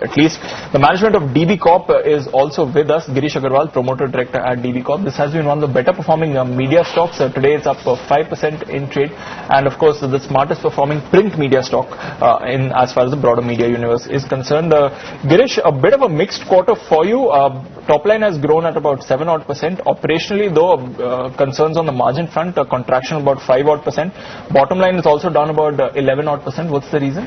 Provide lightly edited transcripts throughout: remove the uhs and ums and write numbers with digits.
At least the management of DB Corp is also with us. Girish Agarwaal, promoter director at DB Corp. This has been one of the better performing media stocks. Today it's up 5% in trade, and of course the smartest performing print media stock in as far as the broader media universe is concerned. Girish, a bit of a mixed quarter for you. Top line has grown at about 7% operationally, though concerns on the margin front, a contraction of about 5%. Bottom line is also down about 11%. What's the reason?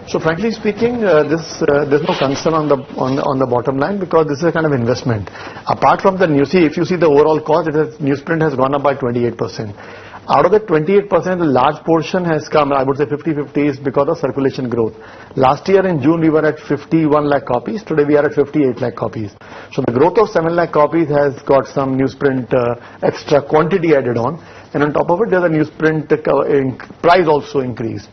So frankly speaking, there's no concern on the bottom line, because this is a kind of investment. Apart from the if you see the overall cost, newsprint has gone up by 28%. Out of the 28%, a large portion has come, I would say 50-50, is because of circulation growth. Last year in June we were at 51 lakh copies. Today we are at 58 lakh copies. So the growth of 7 lakh copies has got some newsprint extra quantity added on, and on top of it, there's a newsprint price also increased.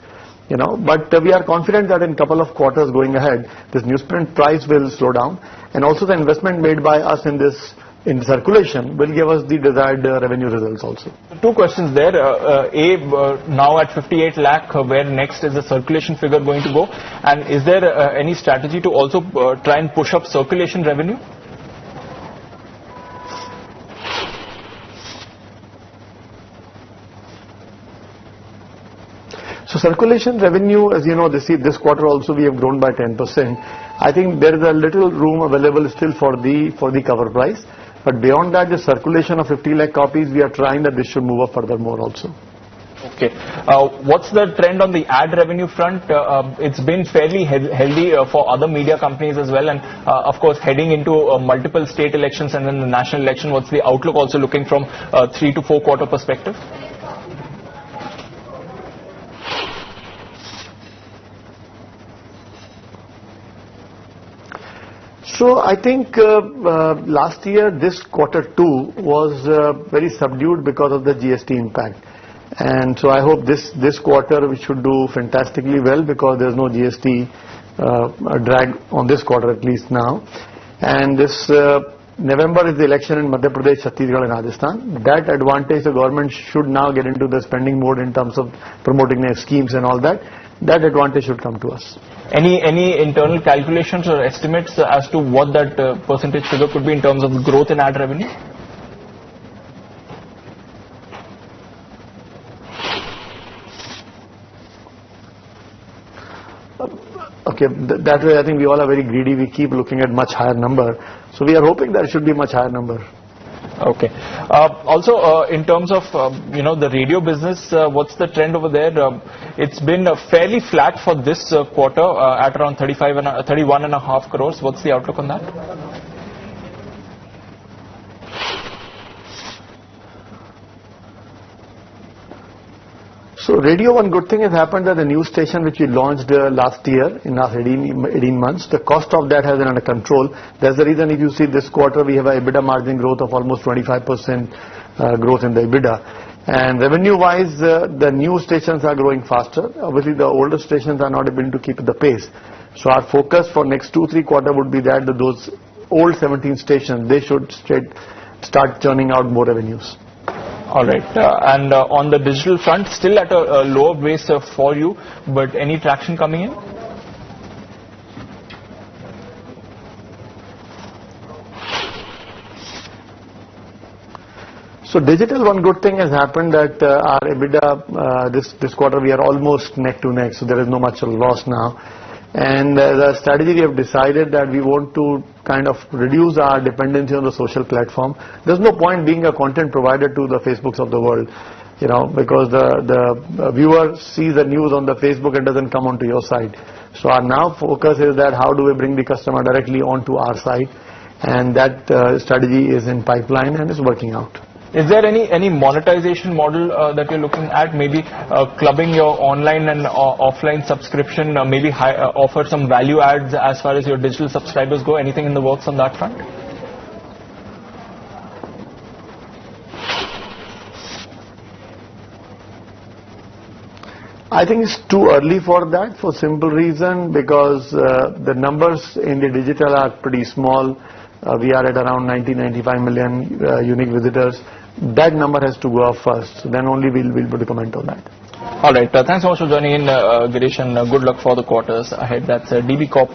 But we are confident that in a couple of quarters going ahead, this newsprint price will slow down, and also the investment made by us in circulation will give us the desired revenue results also. Two questions there. Now at 58 lakh, where next is the circulation figure going to go? And is there any strategy to also try and push up circulation revenue? So circulation revenue, as you know, this quarter also we have grown by 10%. I think there is a little room available still for the cover price. But beyond that, the circulation of 50 lakh copies, we are trying that this should move up furthermore also. Okay. What's the trend on the ad revenue front? It's been fairly healthy for other media companies as well, and of course heading into multiple state elections and then the national election. What's the outlook also looking from 3 to 4 quarter perspective? So I think last year this Q2 was very subdued because of the GST impact, and so I hope this quarter we should do fantastically well, because there's no GST drag on this quarter at least now. And this November is the election in Madhya Pradesh, Chhattisgarh and Rajasthan. That advantage the government should now get into the spending mode in terms of promoting their schemes and all that. That advantage should come to us. Any internal calculations or estimates as to what that percentage figure could be in terms of growth in ad revenue? Okay, that way I think we all are very greedy. We keep looking at much higher number. So we are hoping that it should be much higher number. Okay. Also, in terms of the radio business, what's the trend over there? It's been fairly flat for this quarter at around 31.5 crores. What's the outlook on that? So radio, one good thing has happened, that the news station which we launched last year, in last 18 months, the cost of that has been under control. That's the reason if you see this quarter we have a EBITDA margin growth of almost 25% growth in the EBITDA. And revenue wise, the new stations are growing faster. Obviously the older stations are not able to keep the pace. So our focus for next 2-3 quarters would be that those old 17 stations, they should start churning out more revenues. All right. And on the digital front, still at a lower base for you, but any traction coming in? So digital, one good thing has happened, that our EBITDA this quarter we are almost neck to neck, so there is no much loss now. And the strategy we have decided that we want to kind of reduce our dependency on the social platform. There's no point being a content provider to the Facebooks of the world, because the viewer sees the news on the Facebook and doesn't come onto your site. So our now focus is that how do we bring the customer directly onto our site, and that strategy is in pipeline and is working out. Is there any monetization model that you're looking at? Maybe clubbing your online and offline subscription, maybe offer some value adds as far as your digital subscribers go? Anything in the works on that front? I think it's too early for that, for simple reason, because the numbers in the digital are pretty small. We are at around 90-95 million unique visitors. that number has to go up first. Then only we'll be able to comment on that. All right. Thanks so much for joining in, Girish, and good luck for the quarters ahead. That's DB Corp.